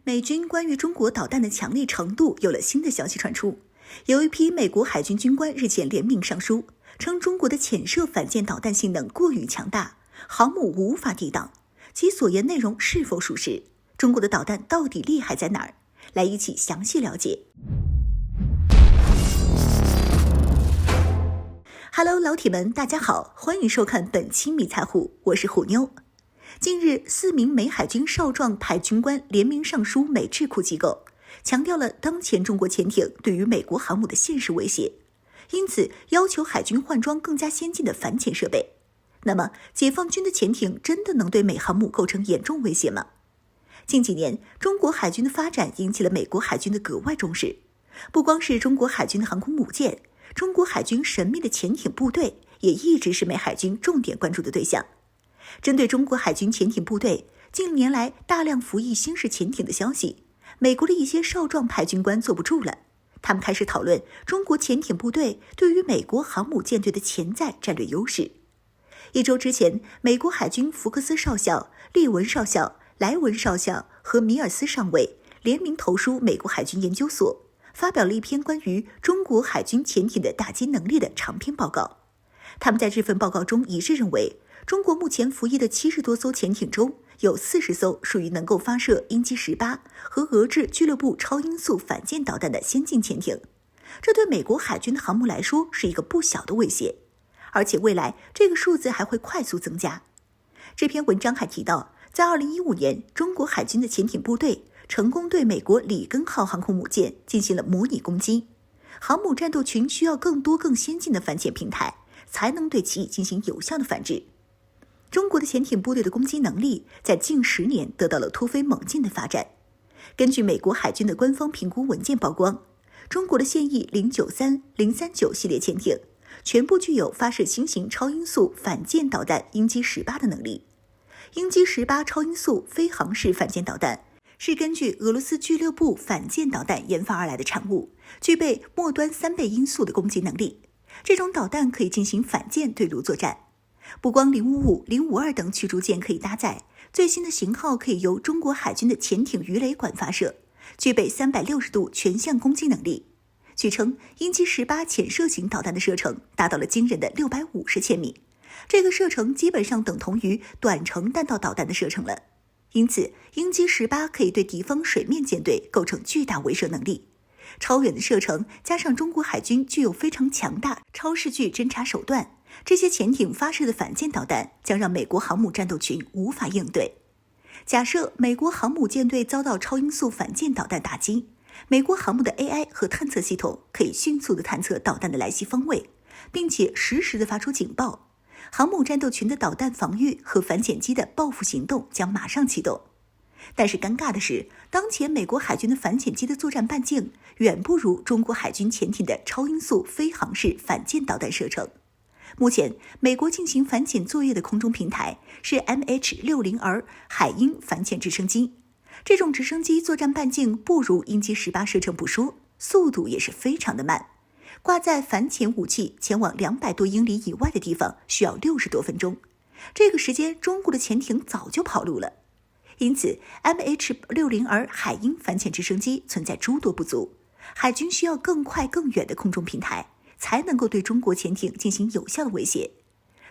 美军关于中国导弹的强力程度有了新的消息传出，有一批美国海军军官日前联名上书，称中国的潜射反舰导弹性能过于强大，航母无法抵挡。其所言内容是否属实？中国的导弹到底厉害在哪儿？来一起详细了解。Hello， 老铁们，大家好，欢迎收看本期迷彩虎，我是虎妞。近日，4名美海军少壮派军官联名上书美智库机构，强调了当前中国潜艇对于美国航母的现实威胁，因此要求海军换装更加先进的反潜设备。那么，解放军的潜艇真的能对美航母构成严重威胁吗？近几年，中国海军的发展引起了美国海军的格外重视。不光是中国海军的航空母舰，中国海军神秘的潜艇部队也一直是美海军重点关注的对象。针对中国海军潜艇部队近年来大量服役新式潜艇的消息，美国的一些少壮派军官坐不住了，他们开始讨论中国潜艇部队对于美国航母舰队的潜在战略优势。1周之前，美国海军福克斯少校、利文少校、莱文少校和米尔斯上尉联名投书美国海军研究所，发表了一篇关于中国海军潜艇的打击能力的长篇报告。他们在这份报告中一致认为，中国目前服役的70多艘潜艇中，有40艘属于能够发射鹰击18和俄制俱乐部超音速反舰导弹的先进潜艇，这对美国海军的航母来说是一个不小的威胁，而且未来这个数字还会快速增加。这篇文章还提到，在2015年，中国海军的潜艇部队成功对美国里根号航空母舰进行了模拟攻击。航母战斗群需要更多更先进的反潜平台，才能对其进行有效的反制。中国的潜艇部队的攻击能力在近10年得到了突飞猛进的发展。根据美国海军的官方评估文件曝光，中国的现役093、039系列潜艇全部具有发射新型超音速反舰导弹鹰击18的能力。鹰击18超音速飞航式反舰导弹是根据俄罗斯俱乐部反舰导弹研发而来的产物，具备末端3倍音速的攻击能力。这种导弹可以进行反舰对陆作战。不光055、052等驱逐舰可以搭载，最新的型号可以由中国海军的潜艇鱼雷管发射，具备360度全向攻击能力。据称，鹰击18潜射型导弹的射程达到了惊人的650千米，这个射程基本上等同于短程弹道导弹的射程了。因此，鹰击18可以对敌方水面舰队构成巨大威慑能力。超远的射程加上中国海军具有非常强大超视距侦察手段，这些潜艇发射的反舰导弹将让美国航母战斗群无法应对。假设美国航母舰队遭到超音速反舰导弹打击，美国航母的 AI 和探测系统可以迅速地探测导弹的来袭方位，并且实时地发出警报。航母战斗群的导弹防御和反潜机的报复行动将马上启动。但是尴尬的是，当前美国海军的反潜机的作战半径远不如中国海军潜艇的超音速飞航式反舰导弹射程。目前，美国进行反潜作业的空中平台是 MH-60R 海鹰反潜直升机。这种直升机作战半径不如鹰击18射程不说，速度也是非常的慢。挂载反潜武器前往200多英里以外的地方需要60多分钟，这个时间中国的潜艇早就跑路了。因此 MH-60R 海鹰反潜直升机存在诸多不足，海军需要更快更远的空中平台，才能够对中国潜艇进行有效的威胁。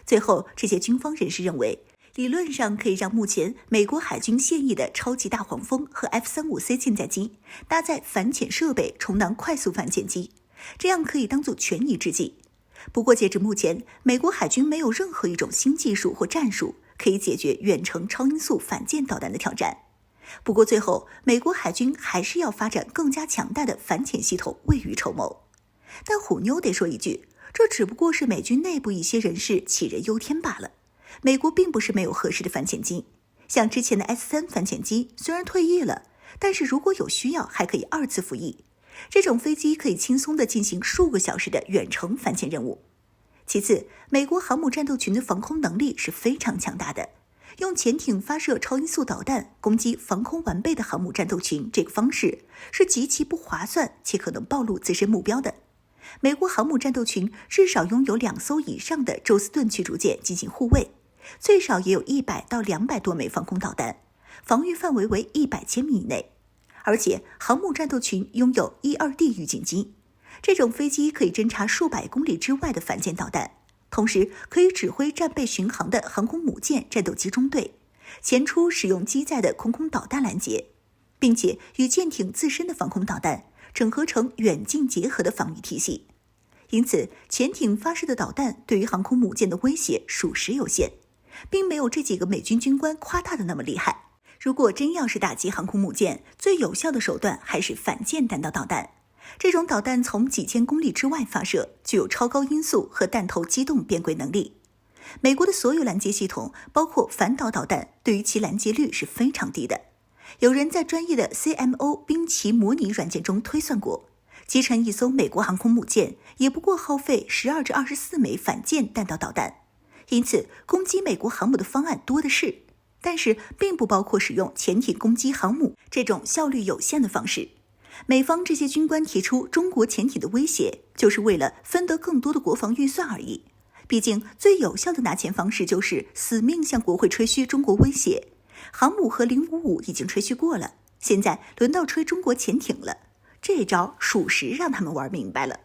最后，这些军方人士认为，理论上可以让目前美国海军现役的超级大黄蜂和 F-35C 舰载机搭载反潜设备充当快速反潜机，这样可以当作权宜之计。不过截至目前，美国海军没有任何一种新技术或战术可以解决远程超音速反舰导弹的挑战。不过最后，美国海军还是要发展更加强大的反潜系统未雨绸缪。但虎妞得说一句，这只不过是美军内部一些人士杞人忧天罢了。美国并不是没有合适的反潜机，像之前的 S-3 反潜机虽然退役了，但是如果有需要还可以2次服役。这种飞机可以轻松地进行数个小时的远程反潜任务。其次，美国航母战斗群的防空能力是非常强大的，用潜艇发射超音速导弹攻击防空完备的航母战斗群，这个方式是极其不划算且可能暴露自身目标的。美国航母战斗群至少拥有2艘以上的宙斯盾驱逐舰进行护卫，最少也有100到200多枚防空导弹，防御范围为100千米以内。而且航母战斗群拥有 E-2D 预警机，这种飞机可以侦察数百公里之外的反舰导弹，同时可以指挥战备巡航的航空母舰战斗机中队，前出使用机载的空空导弹拦截，并且与舰艇自身的防空导弹整合成远近结合的防御体系。因此，潜艇发射的导弹对于航空母舰的威胁属实有限，并没有这几个美军军官夸大的那么厉害。如果真要是打击航空母舰，最有效的手段还是反舰弹道导弹。这种导弹从几千公里之外发射，具有超高音速和弹头机动变轨能力。美国的所有拦截系统，包括反导导弹，对于其拦截率是非常低的。有人在专业的 CMO 兵棋模拟软件中推算过，击沉一艘美国航空母舰也不过耗费12至24枚反舰弹道导弹。因此，攻击美国航母的方案多的是，但是并不包括使用潜艇攻击航母这种效率有限的方式。美方这些军官提出中国潜艇的威胁，就是为了分得更多的国防预算而已。毕竟最有效的拿钱方式就是死命向国会吹嘘中国威胁。航母和055已经吹嘘过了，现在轮到吹中国潜艇了，这招属实让他们玩明白了。